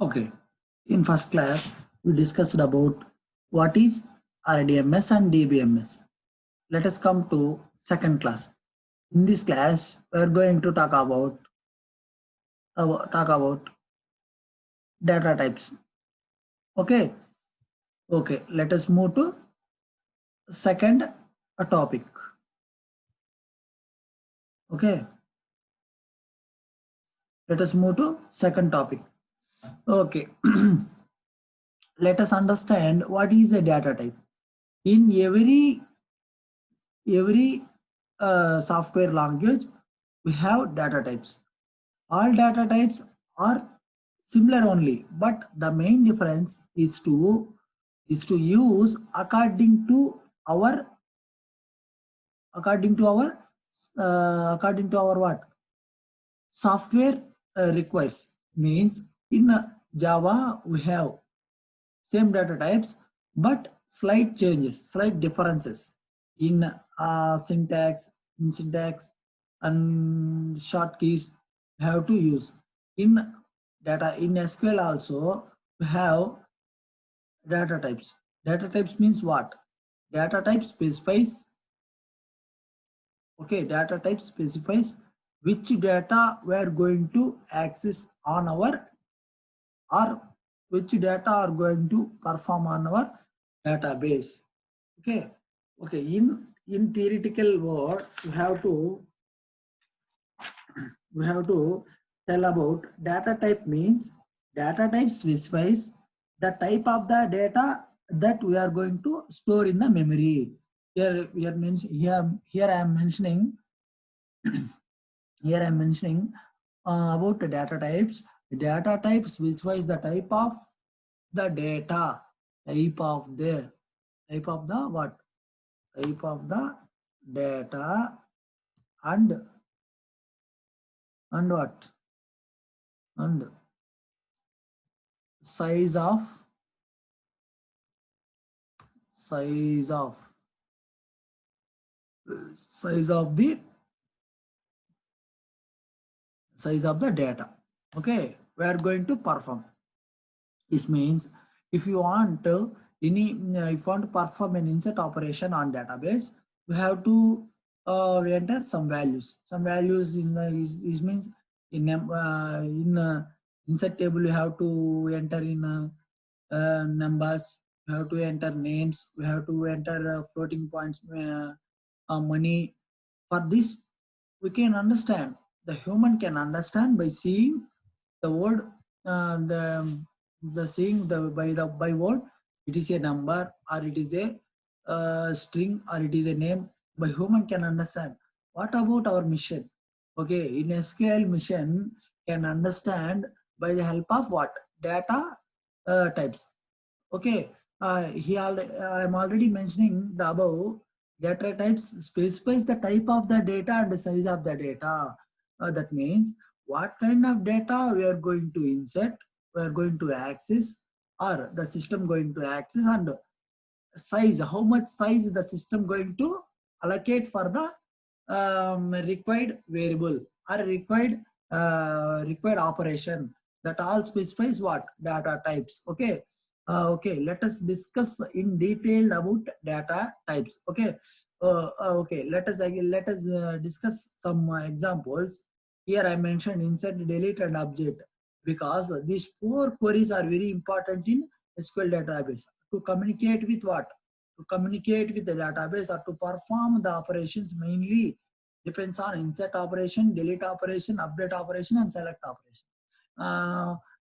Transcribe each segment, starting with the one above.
Okay, in first class, we discussed about what is RDMS and DBMS. Let us come to second class. In this class, we are going to talk about data types. Okay, okay. Let us move to second topic. Okay, let us move to second topic. Okay, let us understand what is a data type. In every software language, we have data types. All data types are similar only, but the main difference is to use our according to our according to our what software requires. Means in Java we have same data types, but slight changes, slight differences in syntax and short keys have to use. In in SQL also we have data types. Data types means what? Data type specifies, okay, data type specifies which data we are going to access on our, or which data are going to perform on our database. Okay, okay. In theoretical word, we have to tell about data type. Means data type specifies the type of the data that we are going to store in the memory. Here I am mentioning here I am mentioning about the data types. Data type specifies the type of the data, type of the what? Type of the data and what? And size of size of size of the size of the data. Okay, we are going to perform. This means if you want to perform an insert operation on database, you have to enter some values. Some values is means in insert table you have to enter in numbers. You have to enter names. We have to enter floating points, money. For this, we can understand. The human can understand by seeing the word, the seeing by word. It is a number or it is a string or it is a name. By human can understand. What about our mission? Okay, in SQL mission can understand by the help of what? Data types. Okay, I am already mentioning the above. Data types specifies the type of the data and the size of the data. That means what kind of data we are going to insert, we are going to access, or the system going to access, and size, how much size the system going to allocate for the required variable or required operation. That all specifies what? Data types. Okay. Okay, let us discuss in detail about data types. Okay, okay. Let us discuss some examples. Here I mentioned insert, delete, and update because these four queries are very important in SQL database to communicate with what? To communicate with the database or to perform the operations mainly depends on insert operation, delete operation, update operation, and select operation.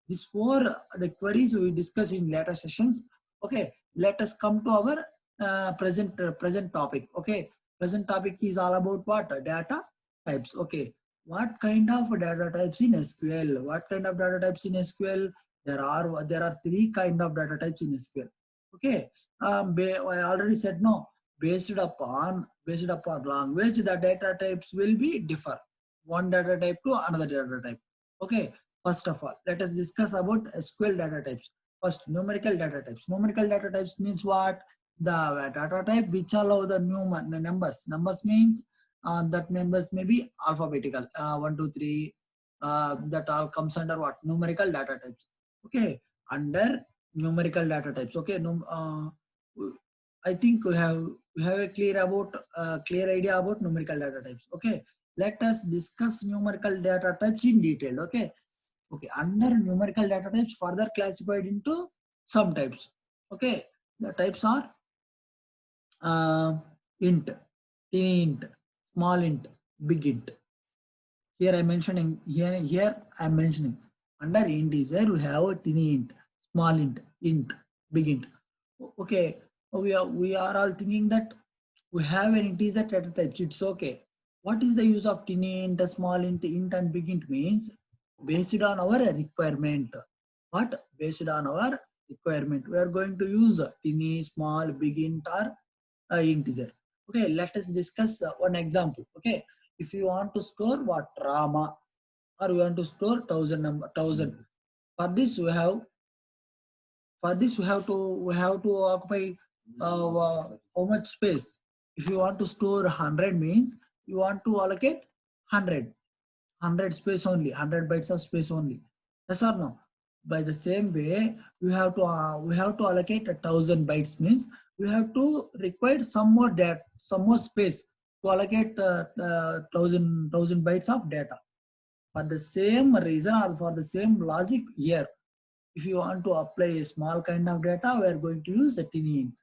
These four the queries we discuss in later sessions. Okay, let us come to our present topic. Okay, present topic is all about what? Data types. Okay, what kind of data types in SQL? What kind of data types in SQL? There are three kind of data types in SQL. Okay, I already said no. Based upon language, the data types will be differ. One data type to another data type. Okay. First of all, let us discuss about SQL data types. First, numerical data types. Numerical data types means what? The data type which allow the numbers. Numbers means that numbers may be alphabetical. 1, 2, 3. That all comes under what? Numerical data types. Okay, under numerical data types. Okay, I think we have a clear idea about numerical data types. Okay, let us discuss numerical data types in detail. Okay, under numerical data types further classified into some types. Okay, the types are int, teeny int, small int, big int. Here I'm mentioning here I'm mentioning under integer we have a tiny int, small int, big int. Okay, we are all thinking that we have an integer data types. It's okay. What is the use of tiny int, small int, and big int means based on our requirement. What based on our requirement we are going to use tiny, small, big int or integer. Okay, let us discuss one example. Okay, if you want to store what Rama or we want to store thousand. For this we have to occupy how much space. If you want to store 100 means you want to allocate 100 space only, 100 bytes of space only. Yes or no? By the same way, we have to allocate 1,000 bytes means we have to require some more space to allocate 1,000 bytes of data. For the same reason or for the same logic here, if you want to apply a small kind of data, we are going to use a tiny int.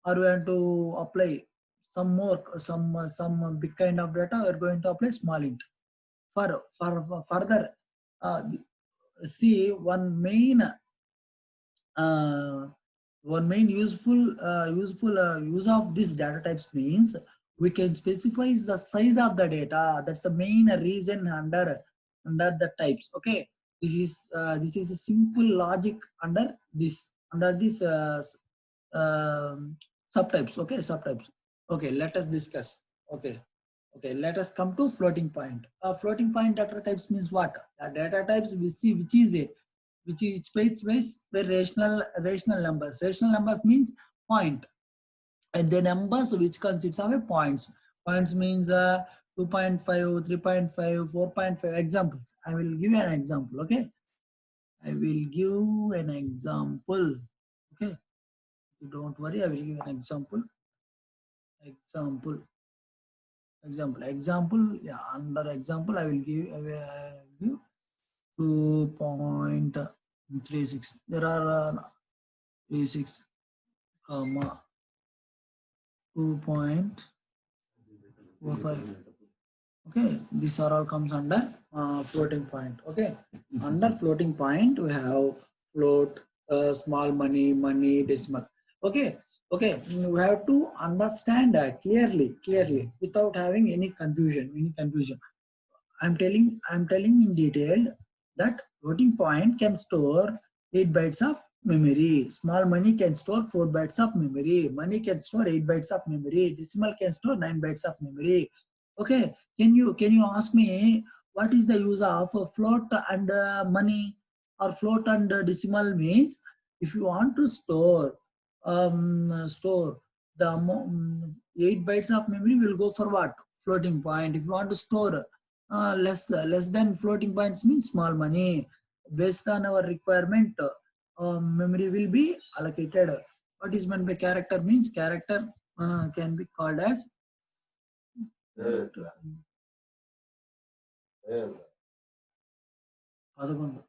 Or we want to apply some big kind of data, we are going to apply small int. For further, uh, see uh, one main useful use of this data types means we can specify the size of the data. That's the main reason under the types. Okay, this is a simple logic under this subtypes. Okay, subtypes. Okay, let us discuss. Okay. Okay, let us come to floating point. Floating point data types means what? Data types we see which is space where rational numbers. Rational numbers means point, and the numbers which consists of a points. Points means 2.5, 3.5, 4.5 examples. I will give you an example. Okay, I will give an example. Okay, don't worry. I will give an example. Example. Yeah, under example, I will give 2.36. There are 36, 2.45. Okay, these are all comes under floating point. Okay, under floating point we have float, small money, decimal. Okay, we have to understand clearly without having any confusion. I'm telling in detail that floating point can store 8 bytes of memory. Small money can store 4 bytes of memory. Money can store 8 bytes of memory. Decimal can store 9 bytes of memory. Okay, can you ask me what is the use of float and money or float and decimal means? If you want to store the 8 bytes of memory will go for what? Floating point. If you want to store less than floating points means small money. Based on our requirement, memory will be allocated. What is meant by character means character can be called as పదకొండు.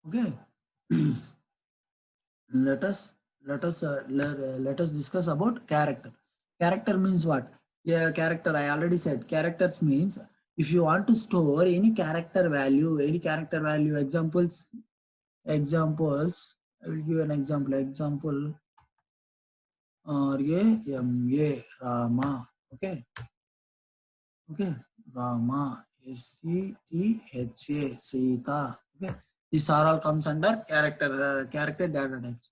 Okay. let us let us discuss about character. Character means what? Yeah, character I already said. Characters means if you want to store any character value, examples. I will give an example. RAMA, Rama. Okay, Rama, SETHA, Sita. Okay, these are all comes under character data types.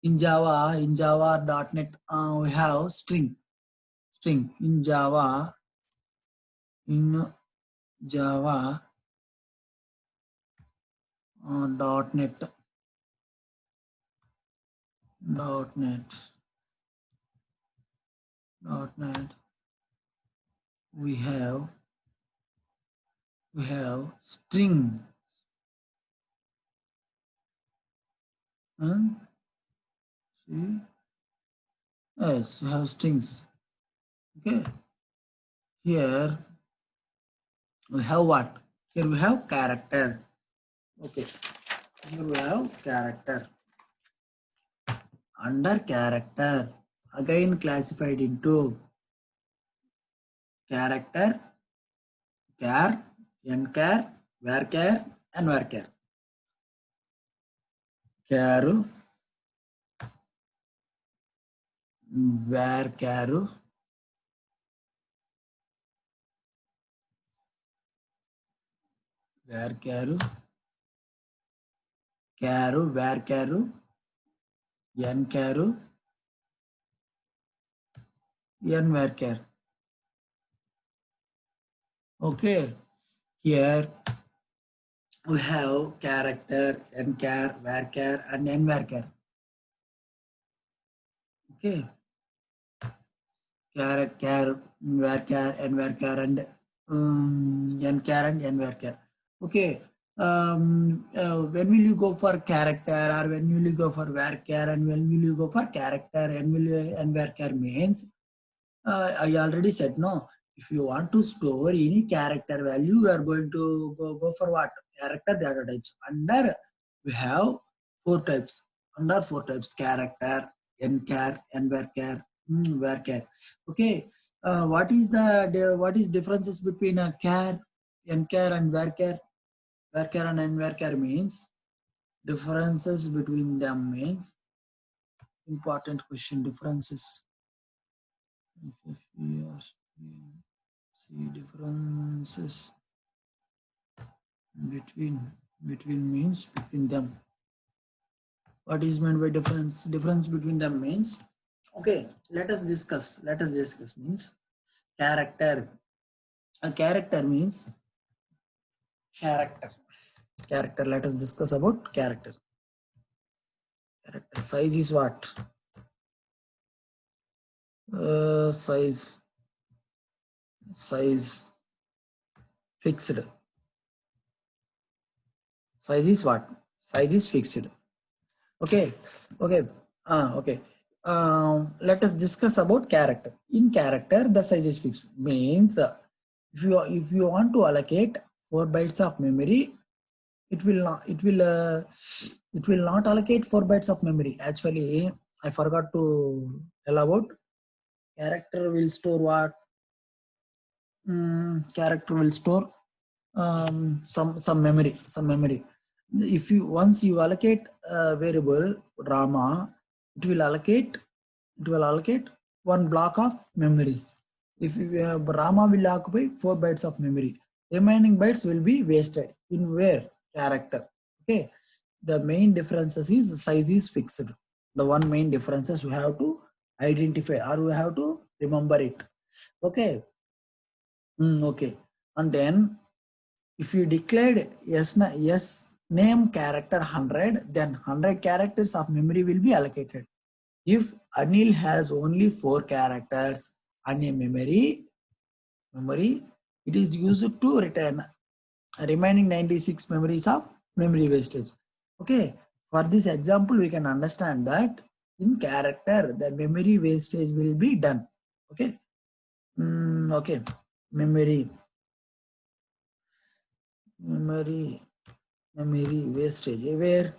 In Java.NET, we have string in Java. In Java .NET .NET we have string and see, yes, we have strings. Okay, here we have what? Here we have character. Okay, here we have character. Under character, again classified into character, char, nchar, varchar, and varchar. Char, varchar, varchar, char, varchar, nchar, nvarchar. Okay, here we have character, nchar, varchar, and nvarchar. Okay, character, varchar, nvarchar, and nchar and nvarchar. Okay. When will you go for character, or when will you go for varchar, and when will you go for character and varchar means I already said no. If you want to store any character value, you are going to go for what? Character data types. Under we have four types. Under four types: character, nchar, nvarchar, varchar. Okay. What is differences between a char, nchar, and varchar? Varchar and nvarchar means differences between them means important question differences. If we see differences between means between them. What is meant by difference? Difference between them means okay. Let us discuss means character. A character means character. Character. Let us discuss about character. Character size is what? Size fixed. Size is what? Size is fixed. Okay. Okay. Let us discuss about character. In character, the size is fixed. Means if you want to allocate 4 bytes of memory, it will not allocate 4 bytes of memory. Actually, I forgot to tell about character will store what? Character will store some memory. If you once you allocate a variable Rama, it will allocate 1 block of memories. If Rama will occupy 4 bytes of memory, remaining bytes will be wasted in where? Character. Okay. The main differences is the size is fixed. The one main differences we have to identify or we have to remember it. Okay. Okay. And then if you declared yes name character 100, then 100 characters of memory will be allocated. If Anil has only 4 characters on a memory, it is used to return remaining 96 memories of memory wastage. Okay. For this example, we can understand that in character, the memory wastage will be done. Okay. Okay. Memory wastage. Where?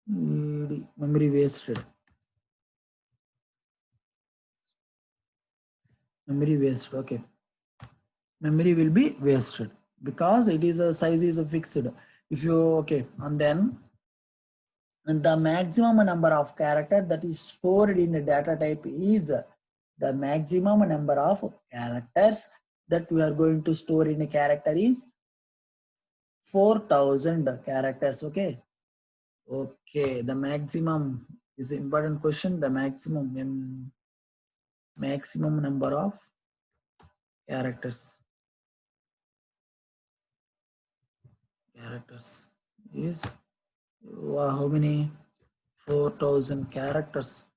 Memory wasted. Memory wasted. Okay. Memory will be wasted because it is a size is a fixed. If you okay, and then the maximum number of character that is stored in a data type is the maximum number of characters that we are going to store in a character is 4,000 characters. Okay. Okay. The maximum is an important question. The maximum number of characters is how many? 4,000 characters.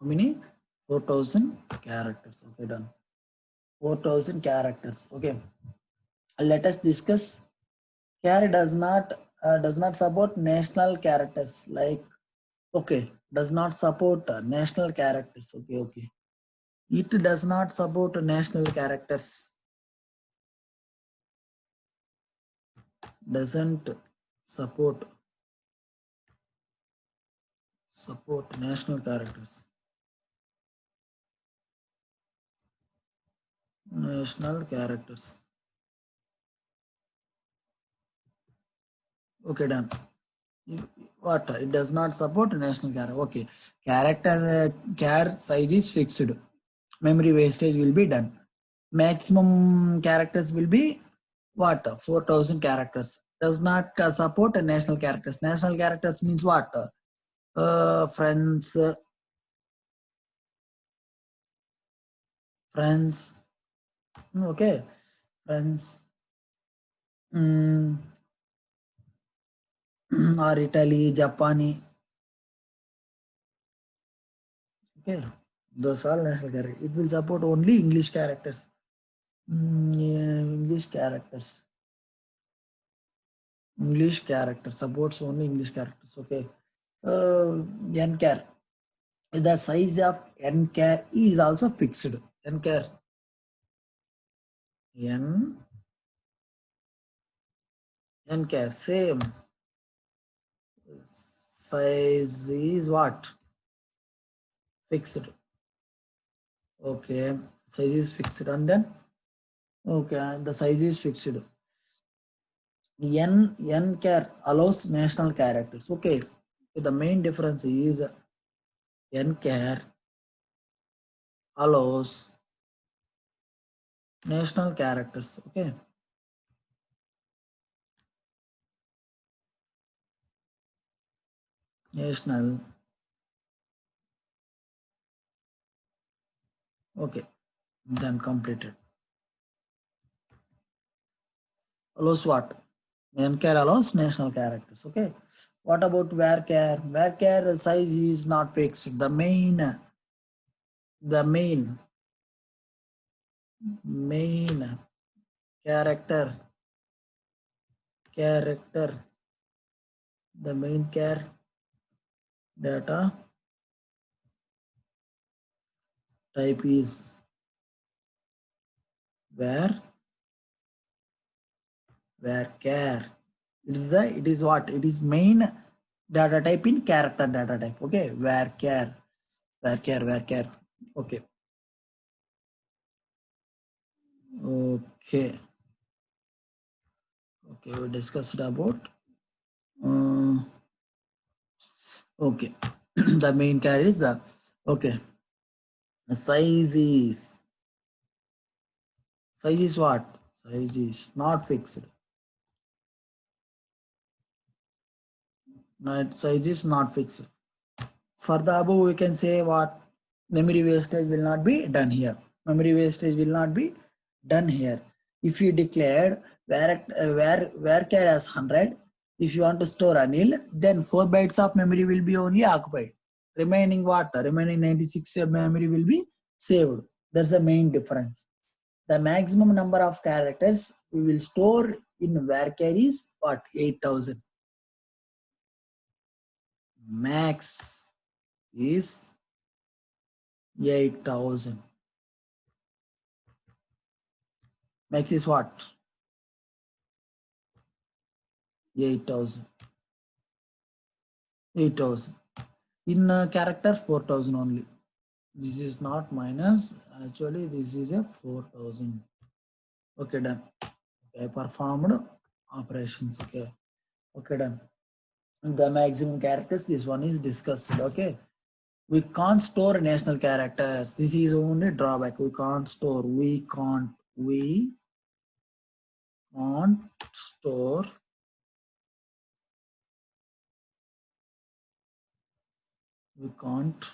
How many? 4,000 characters. Okay, done. 4,000 characters. Okay. Let us discuss. Char does not support national characters like, okay, does not support national characters. Okay, okay. It does not support national characters. Doesn't support national characters. National characters. Okay, done. What? It does not support national character. Okay. Character char size is fixed. Memory wastage will be done. Maximum characters will be what? 4,000 characters. Does not support national characters. National characters means what? Friends, friends. Okay. Friends. Mm, or Italy, Japan. Okay. Those are national characters. It will support only English characters. Yeah, English characters. English characters supports only English characters. Okay. Nchar. The size of nchar is also fixed. Nchar. N. Nchar. Same. Size is what? Fixed. Okay. Size is fixed. And then? Okay. The size is fixed. Nchar allows national characters. Okay. The main difference is nchar allows national characters. Okay. National. Okay. Then completed. Allows what? Nchar allows national characters. Okay. What about varchar? Varchar size is not fixed. The main character, the main char data type is varchar. It is what? It is main data type in character data type. Okay. Varchar. Okay. Okay. Okay. We discussed about uh, okay. The main char is the okay. Size is what? Size is not fixed. Not size is not fixed. For the above, we can say what? Memory wastage will not be done here. Memory wastage will not be done here. If you declared where char as 100, if you want to store anil, then 4 bytes of memory will be only occupied. Remaining what? Remaining 96 memory will be saved. That's the main difference. The maximum number of characters we will store in varchar is what? 8,000. Max is 8,000. Max is what? 8,000. 8,000. In character 4,000 only. This is not minus. Actually, this is a 4,000. Okay, done. Okay, performed operations. Okay. Okay, done. The maximum characters, this one is discussed. Okay. We can't store national characters. This is only drawback. We can't store. We can't store we can't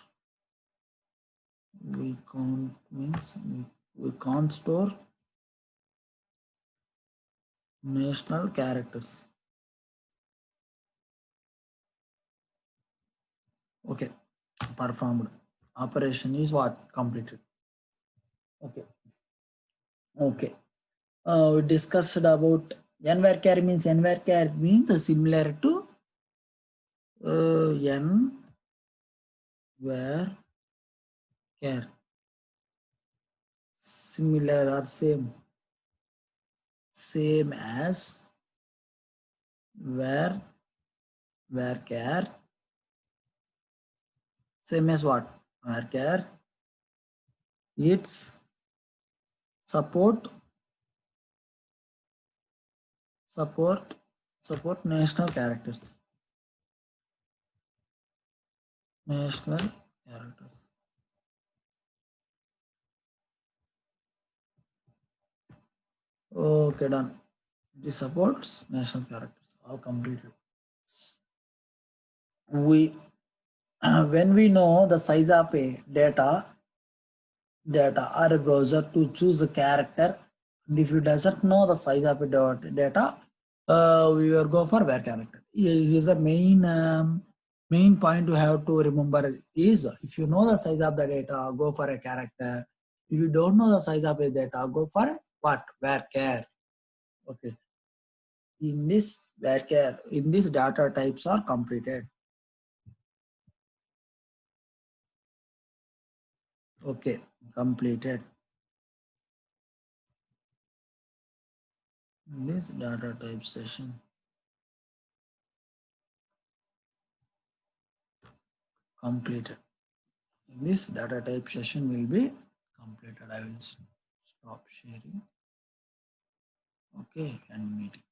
We can't means we can't store national characters. Okay, performed. Operation is what? Completed. Okay. Okay. We discussed about n-var means n-var means similar to n-var similar or same as var var same as what? Var its support national characters. National characters. Okay, done. This supports national characters. All completed. We when we know the size of a data or a browser to choose a character, and if you doesn't know the size of a data, we will go for where character. Is a main point you have to remember is if you know the size of the data, go for a character. If you don't know the size of a data, go for what? Where char. Okay. In this where char, in this data types are completed. Okay, completed. This data type session completed. This data type session will be completed. I will stop sharing. Okay, and meeting.